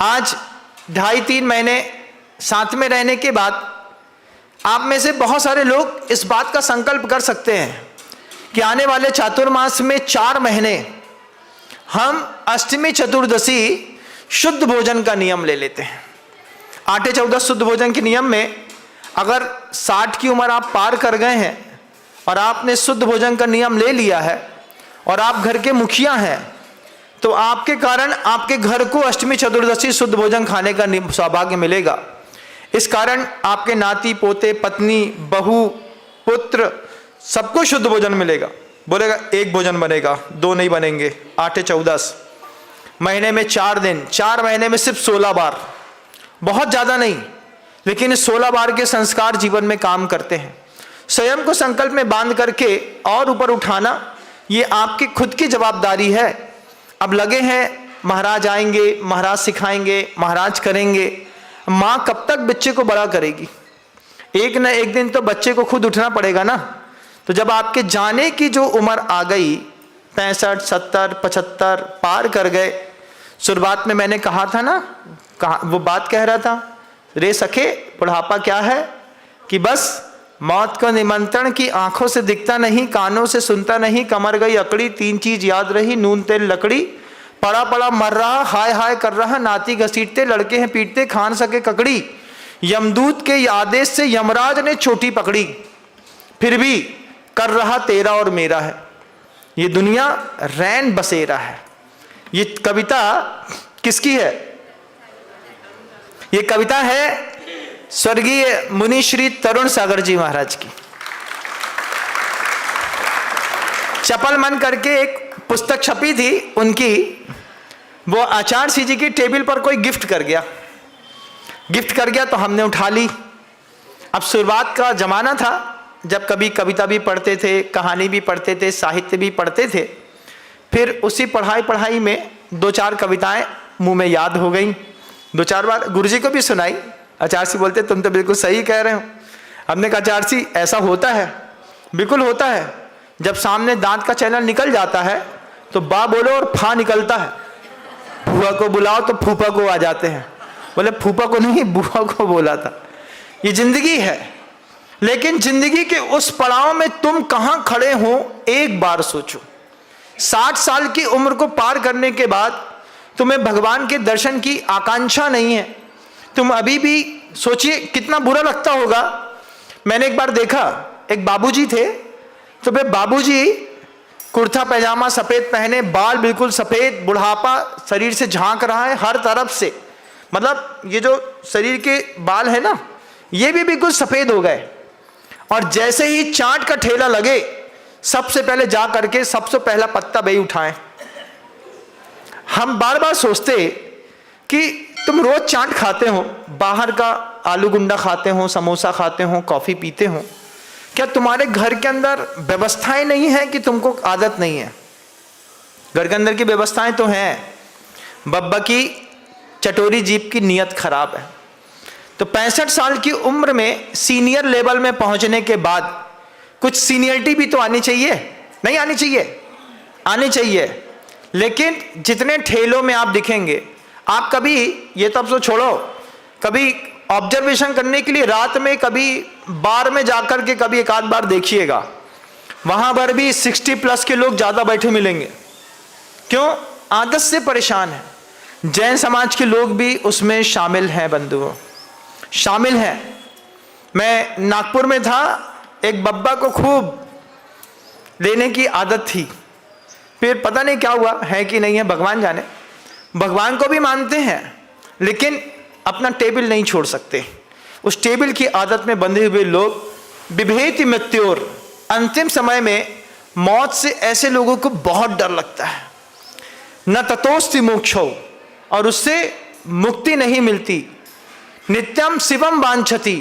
आज 2.5-3 महीने साथ में रहने के बाद आप में से बहुत सारे लोग इस बात का संकल्प कर सकते हैं कि आने वाले चातुर्मास में 4 महीने हम अष्टमी चतुर्दशी शुद्ध भोजन का नियम ले लेते हैं। 8-14 शुद्ध भोजन के नियम में अगर 60 की उम्र आप पार कर गए हैं और आपने शुद्ध भोजन का नियम ले लिया है और आप घर के मुखिया हैं, तो आपके कारण आपके घर को अष्टमी चतुर्दशी शुद्ध भोजन खाने का सौभाग्य मिलेगा। इस कारण आपके नाती पोते पत्नी बहू पुत्र सबको शुद्ध भोजन मिलेगा। बोलेगा एक भोजन बनेगा, 2 नहीं बनेंगे। 8-14 महीने में 4 दिन, 4 महीने में सिर्फ 16 बार, बहुत ज़्यादा नहीं, लेकिन इस 16 बार के संस्कार जीवन में काम करते हैं। स्वयं को संकल्प में बांध करके और ऊपर उठाना ये आपकी खुद की जवाबदारी है। अब लगे हैं महाराज आएंगे, महाराज सिखाएंगे, महाराज करेंगे। माँ कब तक बच्चे को बड़ा करेगी? एक न एक दिन तो बच्चे को खुद उठना पड़ेगा ना। तो जब आपके जाने की जो उम्र आ गई, 65, 70, 75 पार कर गए, शुरुआत में मैंने कहा था ना, वो बात कह रहा था, रे सखे बुढ़ापा क्या है कि बस मौत को निमंत्रण की आंखों से दिखता नहीं, कानों से सुनता नहीं, कमर गई अकड़ी, 3 चीज याद रही, नून तेल लकड़ी, पड़ा पड़ा मर रहा, हाय हाय कर रहा, नाती घसीटते, लड़के हैं पीटते, खान सके ककड़ी, यमदूत के आदेश से यमराज ने चोटी पकड़ी, फिर भी कर रहा तेरा और मेरा है, ये दुनिया रैन बसेरा है। ये कविता किसकी है? ये कविता है स्वर्गीय मुनि श्री तरुण सागर जी महाराज की। चपल मन करके एक पुस्तक छपी थी उनकी, वो आचार्य सिंह जी की टेबल पर कोई गिफ्ट कर गया तो हमने उठा ली। अब शुरुआत का जमाना था जब कभी कविता भी पढ़ते थे, कहानी भी पढ़ते थे, साहित्य भी पढ़ते थे। फिर उसी पढ़ाई में 2-4 कविताएं मुंह में याद हो गई, 2-4 बार गुरुजी को भी सुनाई। आचार्य सिंह बोलते तुम तो बिल्कुल सही कह रहे हो। हमने कहा आचार्य सिंह ऐसा होता है, बिल्कुल होता है। जब सामने दांत का चैनल निकल जाता है तो बा बोलो और फा निकलता है, फूफा को बुलाओ तो फूफा को आ जाते हैं। बोले फूफा को नहीं, बुआ को बोला था। ये जिंदगी है, लेकिन जिंदगी के उस पड़ाव में तुम कहां खड़े हो एक बार सोचो। 60 साल की उम्र को पार करने के बाद तुम्हें भगवान के दर्शन की आकांक्षा नहीं है। तुम अभी भी सोचिए कितना बुरा लगता होगा। मैंने एक बार देखा, एक बाबूजी थे, तो वे बाबूजी कुर्ता पैजामा सफेद पहने, बाल बिल्कुल सफेद, बुढ़ापा शरीर से झांक रहा है हर तरफ से, मतलब ये जो शरीर के बाल है ना, ये भी बिल्कुल सफेद हो गए। और जैसे ही चाट का ठेला लगे, सबसे पहले जा करके सबसे पहला पत्ता वही उठाएं। हम बार बार सोचते कि तुम रोज चाट खाते हो, बाहर का आलू गुंडा खाते हो, समोसा खाते हो, कॉफी पीते हो, क्या तुम्हारे घर के अंदर व्यवस्थाएं नहीं है कि तुमको आदत नहीं है? घर के अंदर की व्यवस्थाएं तो हैं, बब्बा की चटोरी जीप की नीयत खराब है। तो 65 साल की उम्र में सीनियर लेवल में पहुंचने के बाद कुछ सीनियरिटी भी तो आनी चाहिए, नहीं आनी चाहिए? आनी चाहिए। लेकिन जितने ठेलों में आप दिखेंगे, आप कभी ये तब तो छोड़ो, कभी ऑब्जर्वेशन करने के लिए रात में कभी बार में जाकर के कभी एक आध बार देखिएगा, वहां पर भी 60+ के लोग ज्यादा बैठे मिलेंगे। क्यों? आदत से परेशान है। जैन समाज के लोग भी उसमें शामिल हैं, बंधुओं शामिल हैं। मैं नागपुर में था, एक बब्बा को खूब लेने की आदत थी, फिर पता नहीं क्या हुआ, है कि नहीं है भगवान जाने। भगवान को भी मानते हैं लेकिन अपना टेबल नहीं छोड़ सकते। उस टेबल की आदत में बंधे हुए लोग बिभेति मृत्योर, अंतिम समय में मौत से ऐसे लोगों को बहुत डर लगता है। न ततोस्ति मोक्षो, और उससे मुक्ति नहीं मिलती। नित्यम शिवम वांछति,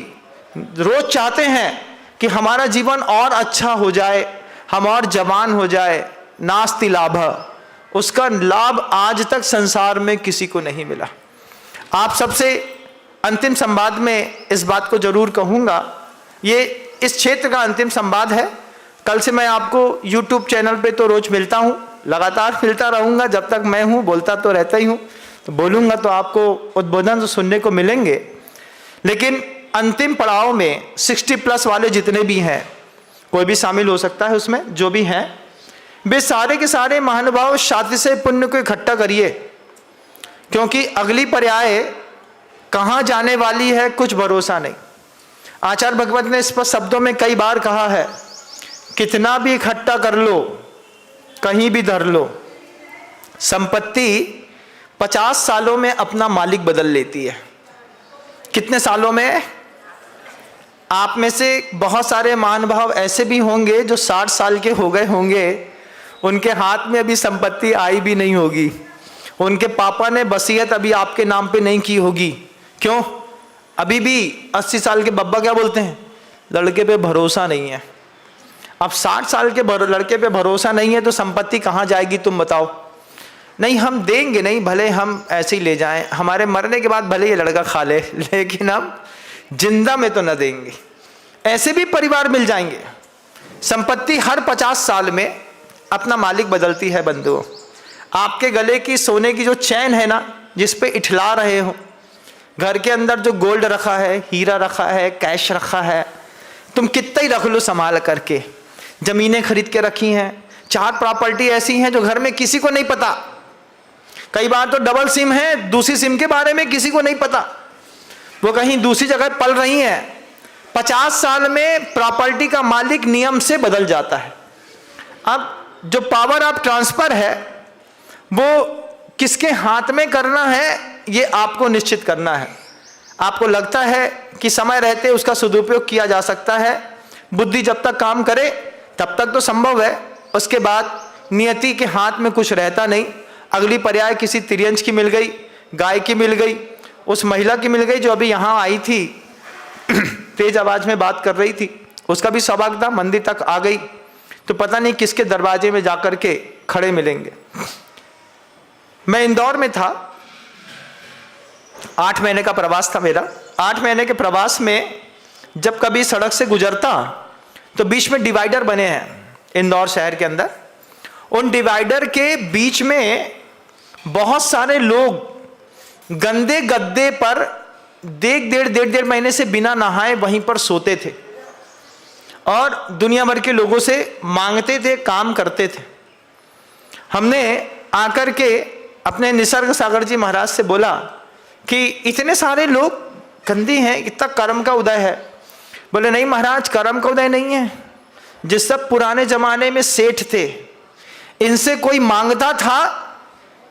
रोज चाहते हैं कि हमारा जीवन और अच्छा हो जाए, हम और जवान हो जाए। नास्ति लाभ, उसका लाभ आज तक संसार में किसी को नहीं मिला। आप सबसे अंतिम संवाद में इस बात को जरूर कहूँगा, ये इस क्षेत्र का अंतिम संवाद है। कल से मैं आपको YouTube चैनल पे तो रोज मिलता हूँ, लगातार मिलता रहूँगा जब तक मैं हूँ, बोलता तो रहता ही हूँ। तो बोलूँगा तो आपको उद्बोधन तो सुनने को मिलेंगे, लेकिन अंतिम पड़ाव में 60+ वाले जितने भी हैं, कोई भी शामिल हो सकता है उसमें, जो भी हैं वे सारे के सारे महानुभाव शादी से पुण्य को इकट्ठा करिए, क्योंकि अगली पर्याय कहाँ जाने वाली है कुछ भरोसा नहीं। आचार्य भगवत ने इस पर शब्दों में कई बार कहा है, कितना भी इकट्ठा कर लो कहीं भी धर लो, संपत्ति 50 सालों में अपना मालिक बदल लेती है। कितने सालों में? आप में से बहुत सारे महानुभाव ऐसे भी होंगे जो 60 साल के हो गए होंगे, उनके हाथ में अभी संपत्ति आई भी नहीं होगी, उनके पापा ने वसीयत अभी आपके नाम पे नहीं की होगी। क्यों? अभी भी 80 साल के बब्बा क्या बोलते हैं, लड़के पे भरोसा नहीं है। अब 60 साल के लड़के पे भरोसा नहीं है तो संपत्ति कहाँ जाएगी तुम बताओ? नहीं, हम देंगे नहीं, भले हम ऐसे ही ले जाएं, हमारे मरने के बाद भले ये लड़का खा ले, लेकिन हम जिंदा में तो न देंगे। ऐसे भी परिवार मिल जाएंगे। संपत्ति हर 50 साल में अपना मालिक बदलती है बंधुओं। आपके गले की सोने की जो चैन है ना, जिस पे इठला रहे हो, घर के अंदर जो गोल्ड रखा है, हीरा रखा है, कैश रखा है, तुम कितना ही रख लो संभाल करके। जमीनें खरीद के रखी हैं, 4 प्रॉपर्टी ऐसी हैं जो घर में किसी को नहीं पता। कई बार तो डबल सिम है, दूसरी सिम के बारे में किसी को नहीं पता, वो कहीं दूसरी जगह पल रही हैं। 50 साल में प्रॉपर्टी का मालिक नियम से बदल जाता है। अब जो पावर ऑफ ट्रांसफर है वो किसके हाथ में करना है, ये आपको निश्चित करना है। आपको लगता है कि समय रहते उसका सदुपयोग किया जा सकता है, बुद्धि जब तक काम करे तब तक तो संभव है, उसके बाद नियति के हाथ में कुछ रहता नहीं। अगली पर्याय किसी तिर्यंच की मिल गई, गाय की मिल गई, उस महिला की मिल गई जो अभी यहाँ आई थी, तेज आवाज में बात कर रही थी, उसका भी सौभाग्य था, मंदिर तक आ गई, तो पता नहीं किसके दरवाजे में जाकर के खड़े मिलेंगे। मैं इंदौर में था, 8 महीने का प्रवास था मेरा। 8 महीने के प्रवास में जब कभी सड़क से गुजरता तो बीच में डिवाइडर बने हैं इंदौर शहर के अंदर। उन डिवाइडर के बीच में बहुत सारे लोग गंदे गद्दे पर डेढ़ महीने से बिना नहाए वहीं पर सोते थे और दुनिया भर के लोगों से मांगते थे, काम करते थे। हमने आकर के अपने निसर्ग सागर जी महाराज से बोला कि इतने सारे लोग गंदे हैं, इतना कर्म का उदय है। बोले नहीं महाराज, कर्म का उदय नहीं है, जिस सब पुराने जमाने में सेठ थे, इनसे कोई मांगता था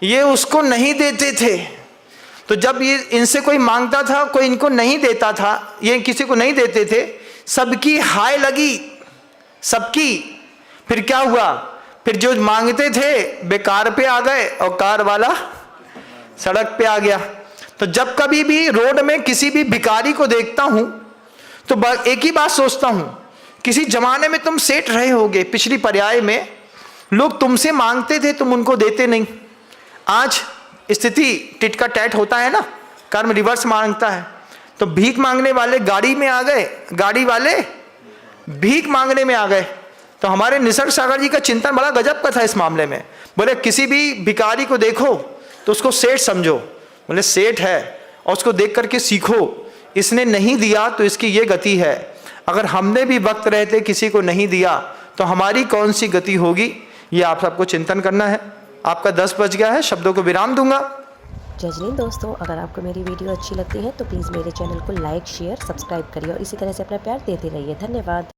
ये उसको नहीं देते थे, तो जब ये इनसे कोई मांगता था कोई इनको नहीं देता था, ये किसी को नहीं देते थे, सबकी हाय लगी, सबकी। फिर क्या हुआ, फिर जो मांगते थे बेकार पे आ गए और कार वाला सड़क पे आ गया। तो जब कभी भी रोड में किसी भी भिखारी को देखता हूं तो एक ही बात सोचता हूं, किसी जमाने में तुम सेठ रहे होगे, पिछली पर्याय में लोग तुमसे मांगते थे, तुम उनको देते नहीं। आज स्थिति टिट का टैट होता है ना, कर्म रिवर्स मांगता है, तो भीख मांगने वाले गाड़ी में आ गए, गाड़ी वाले भीख मांगने में आ गए। तो हमारे निसर्ग सागर जी का चिंतन बड़ा गजब का था इस मामले में। बोले किसी भी भिखारी को देखो तो उसको सेठ समझो, बोले सेठ है और उसको देख करके सीखो, इसने नहीं दिया तो इसकी ये गति है। अगर हमने भी वक्त रहते किसी को नहीं दिया तो हमारी कौन सी गति होगी, ये आप सबको चिंतन करना है। आपका 10 बज गया है, शब्दों को विराम दूंगा। जय जैन दोस्तों, अगर आपको मेरी वीडियो अच्छी लगती है तो प्लीज़ मेरे चैनल को लाइक, शेयर, सब्सक्राइब करिए और इसी तरह से अपना प्यार देते रहिए। धन्यवाद।